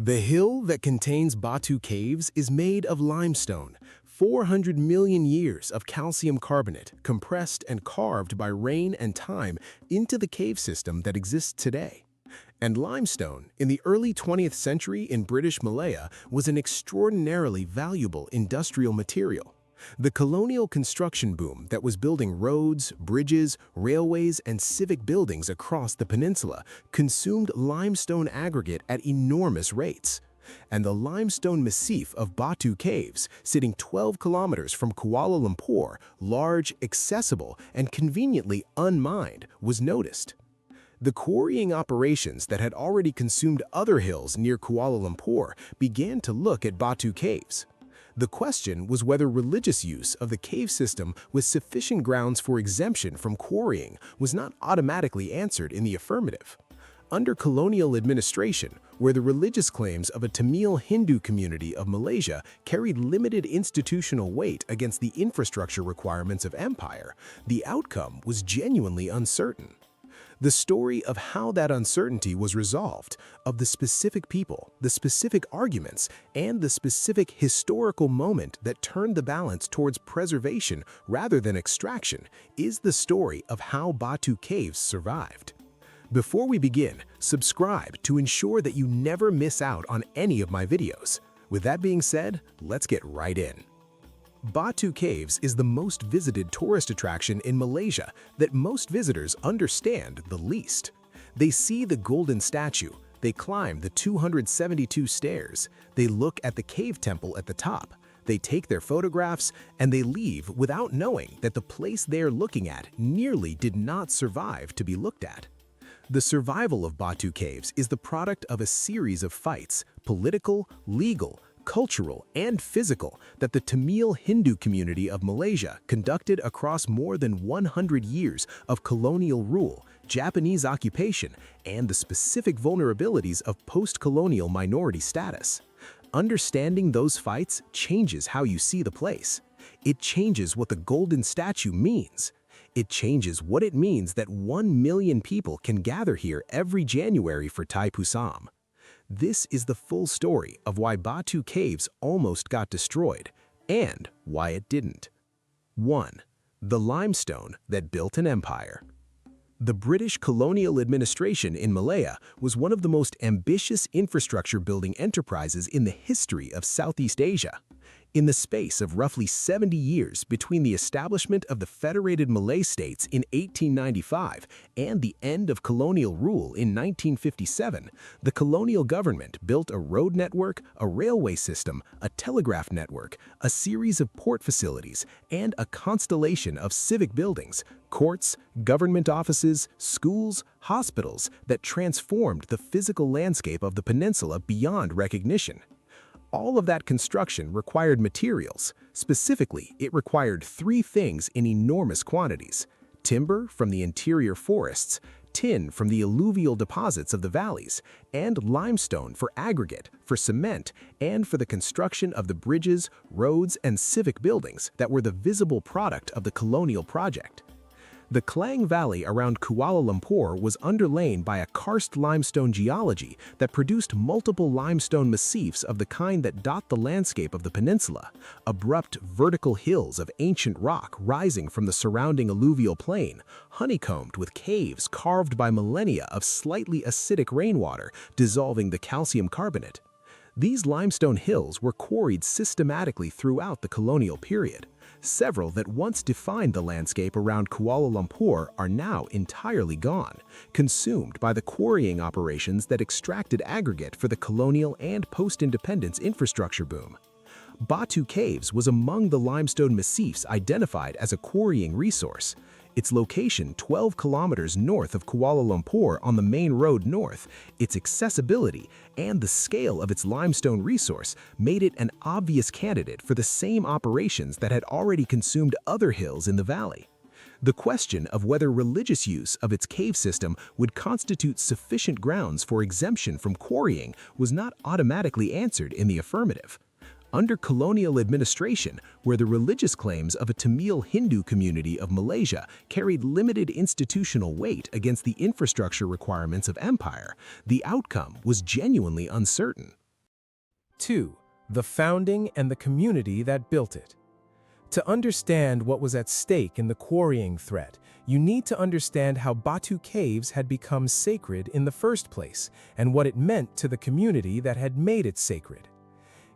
The hill that contains Batu Caves is made of limestone, 400 million years of calcium carbonate compressed and carved by rain and time into the cave system that exists today. And limestone, in the early 20th century in British Malaya, was an extraordinarily valuable industrial material. The colonial construction boom that was building roads, bridges, railways, and civic buildings across the peninsula consumed limestone aggregate at enormous rates. And the limestone massif of Batu Caves, sitting 12 kilometers from Kuala Lumpur, large, accessible, and conveniently unmined, was noticed. The quarrying operations that had already consumed other hills near Kuala Lumpur began to look at Batu Caves. The question was whether religious use of the cave system with sufficient grounds for exemption from quarrying was not automatically answered in the affirmative. Under colonial administration, where the religious claims of a Tamil Hindu community of Malaysia carried limited institutional weight against the infrastructure requirements of empire, the outcome was genuinely uncertain. The story of how that uncertainty was resolved, of the specific people, the specific arguments, and the specific historical moment that turned the balance towards preservation rather than extraction, is the story of how Batu Caves survived. Before we begin, subscribe to ensure that you never miss out on any of my videos. With that being said, let's get right in. Batu Caves is the most visited tourist attraction in Malaysia that most visitors understand the least. They see the golden statue, they climb the 272 stairs, they look at the cave temple at the top, they take their photographs, and they leave without knowing that the place they're looking at nearly did not survive to be looked at. The survival of Batu Caves is the product of a series of fights, political, legal, cultural, and physical, that the Tamil Hindu community of Malaysia conducted across more than 100 years of colonial rule, Japanese occupation, and the specific vulnerabilities of post-colonial minority status. Understanding those fights changes how you see the place. It changes what the golden statue means. It changes what it means that 1 million people can gather here every January for Thaipusam. This is the full story of why Batu Caves almost got destroyed, and why it didn't. 1. The limestone that built an empire. The British colonial administration in Malaya was one of the most ambitious infrastructure building enterprises in the history of Southeast Asia. In the space of roughly 70 years between the establishment of the Federated Malay States in 1895 and the end of colonial rule in 1957, the colonial government built a road network, a railway system, a telegraph network, a series of port facilities, and a constellation of civic buildings, courts, government offices, schools, hospitals that transformed the physical landscape of the peninsula beyond recognition. All of that construction required materials. Specifically, it required 3 things in enormous quantities: timber from the interior forests, tin from the alluvial deposits of the valleys, and limestone for aggregate, for cement, and for the construction of the bridges, roads, and civic buildings that were the visible product of the colonial project. The Klang Valley around Kuala Lumpur was underlain by a karst limestone geology that produced multiple limestone massifs of the kind that dot the landscape of the peninsula, abrupt vertical hills of ancient rock rising from the surrounding alluvial plain, honeycombed with caves carved by millennia of slightly acidic rainwater dissolving the calcium carbonate. These limestone hills were quarried systematically throughout the colonial period. Several that once defined the landscape around Kuala Lumpur are now entirely gone, consumed by the quarrying operations that extracted aggregate for the colonial and post-independence infrastructure boom. Batu Caves was among the limestone massifs identified as a quarrying resource. Its location 12 kilometers north of Kuala Lumpur on the main road north, its accessibility, and the scale of its limestone resource made it an obvious candidate for the same operations that had already consumed other hills in the valley. The question of whether religious use of its cave system would constitute sufficient grounds for exemption from quarrying was not automatically answered in the affirmative. Under colonial administration, where the religious claims of a Tamil Hindu community of Malaysia carried limited institutional weight against the infrastructure requirements of empire, the outcome was genuinely uncertain. 2. The founding and the community that built it. To understand what was at stake in the quarrying threat, you need to understand how Batu Caves had become sacred in the first place and what it meant to the community that had made it sacred.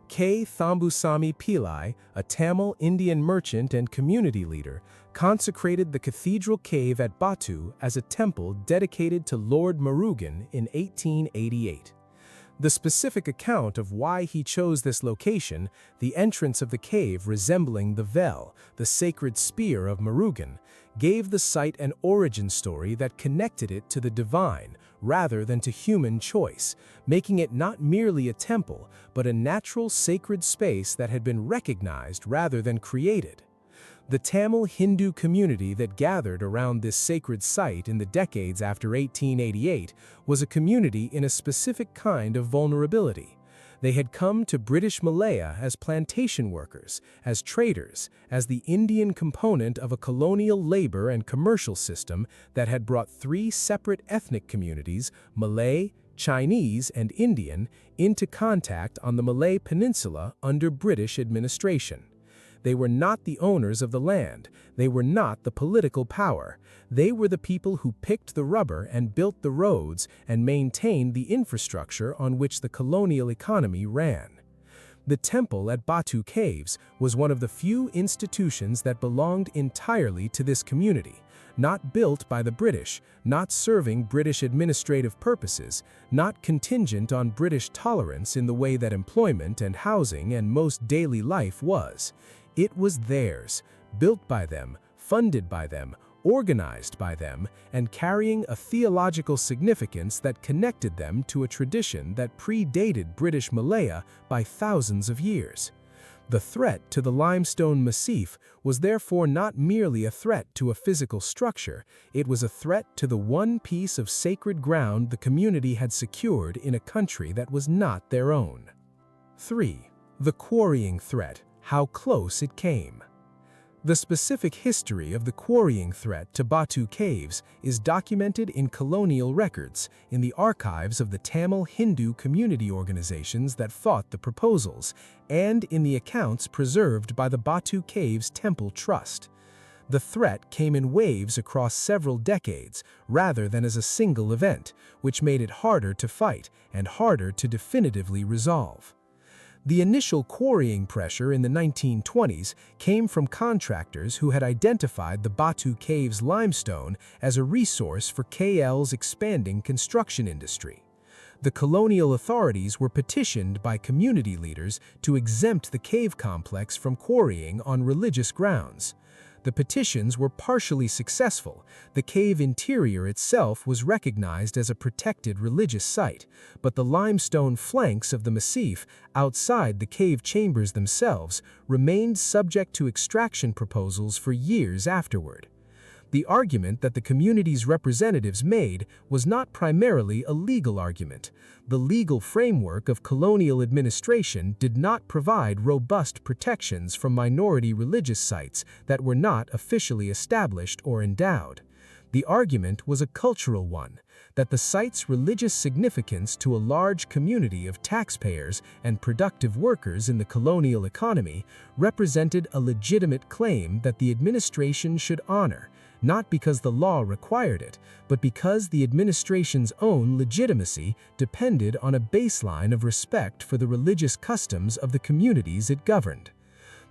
K. Thaipusam Pillai, a Tamil Indian merchant and community leader, consecrated the cathedral cave at Batu as a temple dedicated to Lord Murugan in 1888. The specific account of why he chose this location, the entrance of the cave resembling the Vel, the sacred spear of Murugan, gave the site an origin story that connected it to the divine rather than to human choice, making it not merely a temple, but a natural sacred space that had been recognized rather than created. The Tamil Hindu community that gathered around this sacred site in the decades after 1888 was a community in a specific kind of vulnerability. They had come to British Malaya as plantation workers, as traders, as the Indian component of a colonial labor and commercial system that had brought three separate ethnic communities, Malay, Chinese, and Indian, into contact on the Malay Peninsula under British administration. They were not the owners of the land. They were not the political power. They were the people who picked the rubber and built the roads and maintained the infrastructure on which the colonial economy ran. The temple at Batu Caves was one of the few institutions that belonged entirely to this community, not built by the British, not serving British administrative purposes, not contingent on British tolerance in the way that employment and housing and most daily life was. It was theirs, built by them, funded by them, organized by them, and carrying a theological significance that connected them to a tradition that predated British Malaya by thousands of years. The threat to the limestone massif was therefore not merely a threat to a physical structure, it was a threat to the one piece of sacred ground the community had secured in a country that was not their own. 3. The quarrying threat. How close it came. The specific history of the quarrying threat to Batu Caves is documented in colonial records, in the archives of the Tamil Hindu community organizations that fought the proposals, and in the accounts preserved by the Batu Caves Temple Trust. The threat came in waves across several decades, rather than as a single event, which made it harder to fight and harder to definitively resolve. The initial quarrying pressure in the 1920s came from contractors who had identified the Batu Caves limestone as a resource for KL's expanding construction industry. The colonial authorities were petitioned by community leaders to exempt the cave complex from quarrying on religious grounds. The petitions were partially successful. The cave interior itself was recognized as a protected religious site, but the limestone flanks of the massif, outside the cave chambers themselves, remained subject to extraction proposals for years afterward. The argument that the community's representatives made was not primarily a legal argument. The legal framework of colonial administration did not provide robust protections from minority religious sites that were not officially established or endowed. The argument was a cultural one, that the site's religious significance to a large community of taxpayers and productive workers in the colonial economy represented a legitimate claim that the administration should honor, not because the law required it, but because the administration's own legitimacy depended on a baseline of respect for the religious customs of the communities it governed.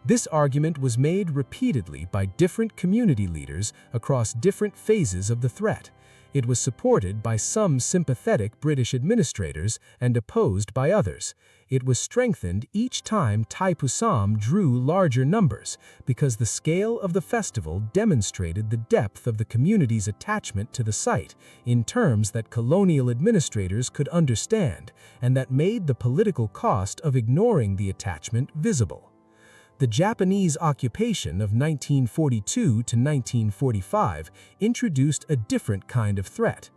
This argument was made repeatedly by different community leaders across different phases of the threat. It was supported by some sympathetic British administrators and opposed by others. It was strengthened each time Thaipusam drew larger numbers, because the scale of the festival demonstrated the depth of the community's attachment to the site in terms that colonial administrators could understand, and that made the political cost of ignoring the attachment visible. The Japanese occupation of 1942 to 1945 introduced a different kind of threat.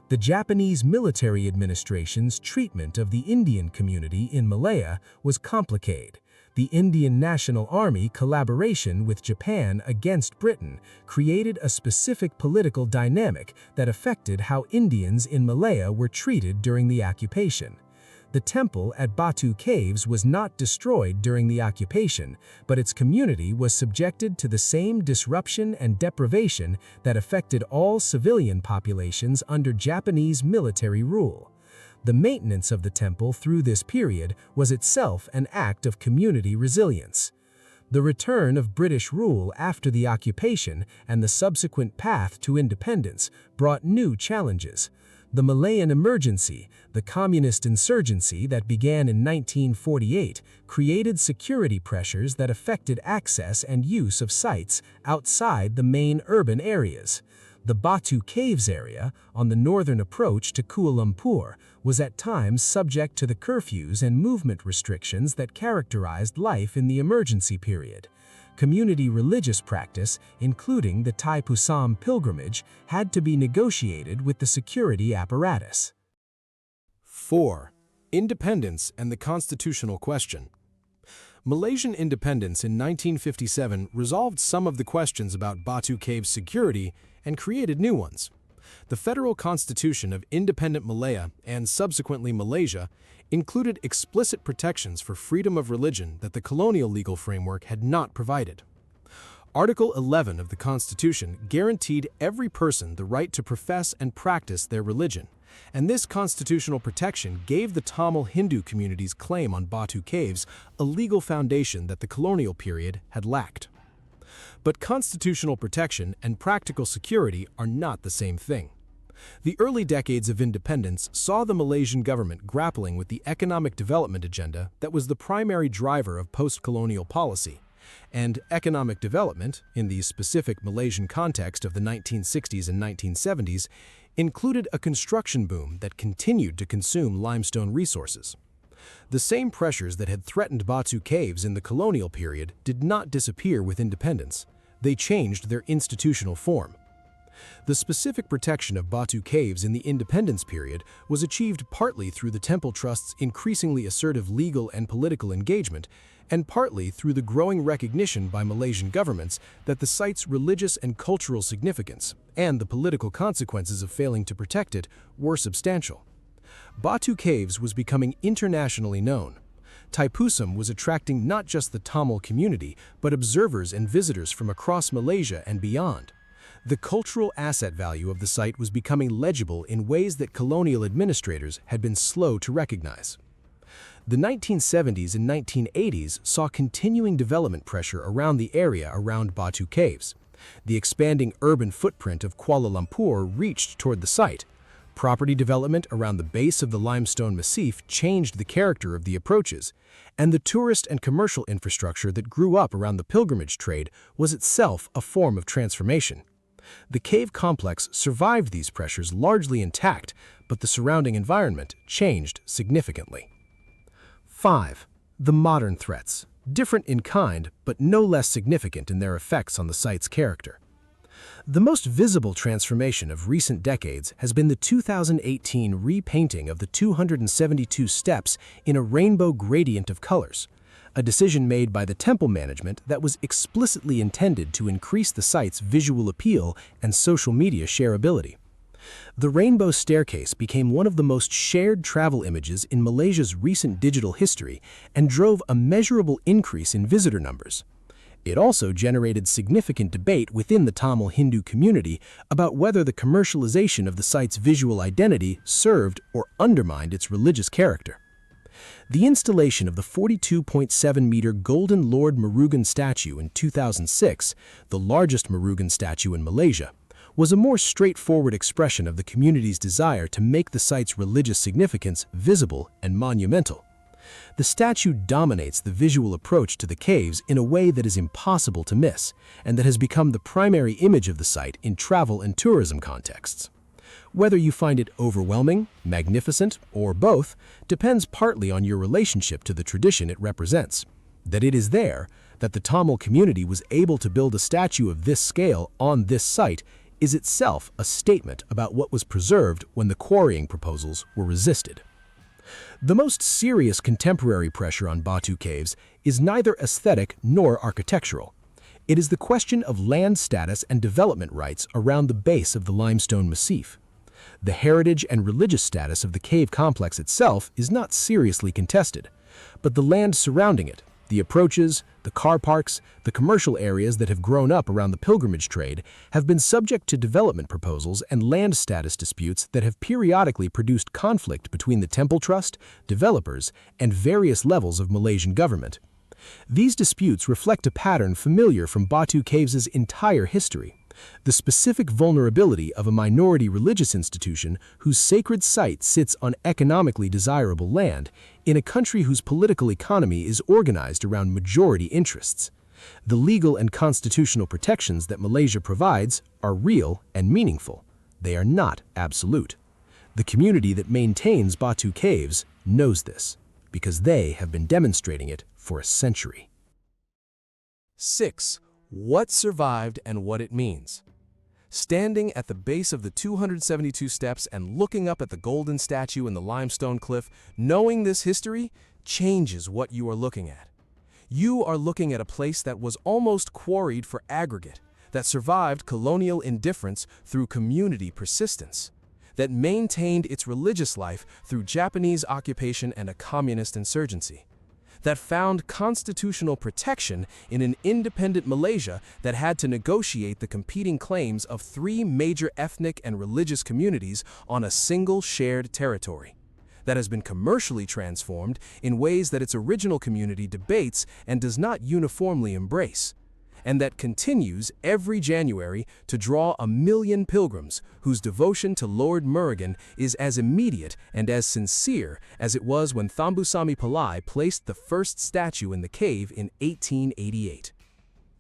The Japanese military administration's treatment of the Indian community in Malaya was complicated. The Indian National Army collaboration with Japan against Britain created a specific political dynamic that affected how Indians in Malaya were treated during the occupation. The temple at Batu Caves was not destroyed during the occupation, but its community was subjected to the same disruption and deprivation that affected all civilian populations under Japanese military rule. The maintenance of the temple through this period was itself an act of community resilience. The return of British rule after the occupation and the subsequent path to independence brought new challenges. The Malayan emergency, the communist insurgency that began in 1948, created security pressures that affected access and use of sites outside the main urban areas. The Batu Caves area, on the northern approach to Kuala Lumpur, was at times subject to the curfews and movement restrictions that characterized life in the emergency period. Community religious practice, including the Thaipusam pilgrimage, had to be negotiated with the security apparatus. 4. Independence and the constitutional question. Malaysian independence in 1957 resolved some of the questions about Batu Caves security and created new ones. The Federal Constitution of Independent Malaya and subsequently Malaysia included explicit protections for freedom of religion that the colonial legal framework had not provided. Article 11 of the Constitution guaranteed every person the right to profess and practice their religion, and this constitutional protection gave the Tamil Hindu community's claim on Batu Caves a legal foundation that the colonial period had lacked. But constitutional protection and practical security are not the same thing. The early decades of independence saw the Malaysian government grappling with the economic development agenda that was the primary driver of post-colonial policy, and economic development, in the specific Malaysian context of the 1960s and 1970s, included a construction boom that continued to consume limestone resources. The same pressures that had threatened Batu Caves in the colonial period did not disappear with independence. They changed their institutional form. The specific protection of Batu Caves in the independence period was achieved partly through the Temple Trust's increasingly assertive legal and political engagement, and partly through the growing recognition by Malaysian governments that the site's religious and cultural significance and the political consequences of failing to protect it were substantial. Batu Caves was becoming internationally known. Thaipusam was attracting not just the Tamil community, but observers and visitors from across Malaysia and beyond. The cultural asset value of the site was becoming legible in ways that colonial administrators had been slow to recognize. The 1970s and 1980s saw continuing development pressure around the area around Batu Caves. The expanding urban footprint of Kuala Lumpur reached toward the site. Property development around the base of the limestone massif changed the character of the approaches, and the tourist and commercial infrastructure that grew up around the pilgrimage trade was itself a form of transformation. The cave complex survived these pressures largely intact, but the surrounding environment changed significantly. 5. The modern threats, different in kind, but no less significant in their effects on the site's character. The most visible transformation of recent decades has been the 2018 repainting of the 272 steps in a rainbow gradient of colors, a decision made by the temple management that was explicitly intended to increase the site's visual appeal and social media shareability. The rainbow staircase became one of the most shared travel images in Malaysia's recent digital history and drove a measurable increase in visitor numbers. It also generated significant debate within the Tamil Hindu community about whether the commercialization of the site's visual identity served or undermined its religious character. The installation of the 42.7-meter Golden Lord Murugan statue in 2006, the largest Murugan statue in Malaysia, was a more straightforward expression of the community's desire to make the site's religious significance visible and monumental. The statue dominates the visual approach to the caves in a way that is impossible to miss, and that has become the primary image of the site in travel and tourism contexts. Whether you find it overwhelming, magnificent, or both depends partly on your relationship to the tradition it represents. That it is there, that the Tamil community was able to build a statue of this scale on this site is itself a statement about what was preserved when the quarrying proposals were resisted. The most serious contemporary pressure on Batu Caves is neither aesthetic nor architectural. It is the question of land status and development rights around the base of the limestone massif. The heritage and religious status of the cave complex itself is not seriously contested, but the land surrounding it, the approaches, the car parks, the commercial areas that have grown up around the pilgrimage trade have been subject to development proposals and land status disputes that have periodically produced conflict between the temple trust, developers, and various levels of Malaysian government. These disputes reflect a pattern familiar from Batu Caves' entire history: the specific vulnerability of a minority religious institution whose sacred site sits on economically desirable land in a country whose political economy is organized around majority interests. The legal and constitutional protections that Malaysia provides are real and meaningful. They are not absolute. The community that maintains Batu Caves knows this, because they have been demonstrating it for a century. 6. What survived and what it means. Standing at the base of the 272 steps and looking up at the golden statue in the limestone cliff, knowing this history changes what you are looking at. You are looking at a place that was almost quarried for aggregate, that survived colonial indifference through community persistence, that maintained its religious life through Japanese occupation and a communist insurgency, that found constitutional protection in an independent Malaysia that had to negotiate the competing claims of 3 major ethnic and religious communities on a single shared territory, that has been commercially transformed in ways that its original community debates and does not uniformly embrace, and that continues every January to draw 1 million pilgrims whose devotion to Lord Murugan is as immediate and as sincere as it was when Thaipusam placed the first statue in the cave in 1888.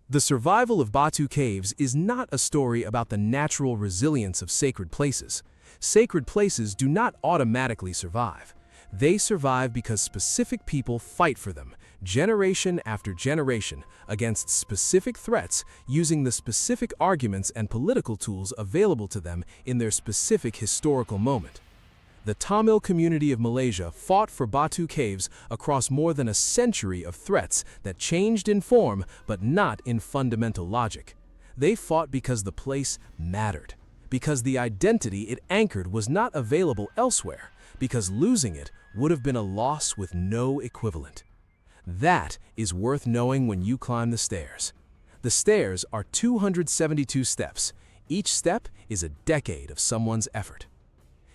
The survival of Batu Caves is not a story about the natural resilience of sacred places. Sacred places do not automatically survive. They survive because specific people fight for them, generation after generation, against specific threats using the specific arguments and political tools available to them in their specific historical moment. The Tamil community of Malaysia fought for Batu Caves across more than a century of threats that changed in form but not in fundamental logic. They fought because the place mattered, because the identity it anchored was not available elsewhere, because losing it would have been a loss with no equivalent. That is worth knowing when you climb the stairs. The stairs are 272 steps. Each step is a decade of someone's effort.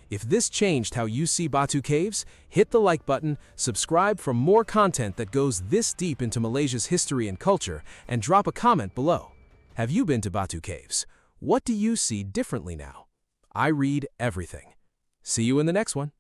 If this changed how you see Batu Caves, hit the like button, subscribe for more content that goes this deep into Malaysia's history and culture, and drop a comment below. Have you been to Batu Caves? What do you see differently now? I read everything. See you in the next one.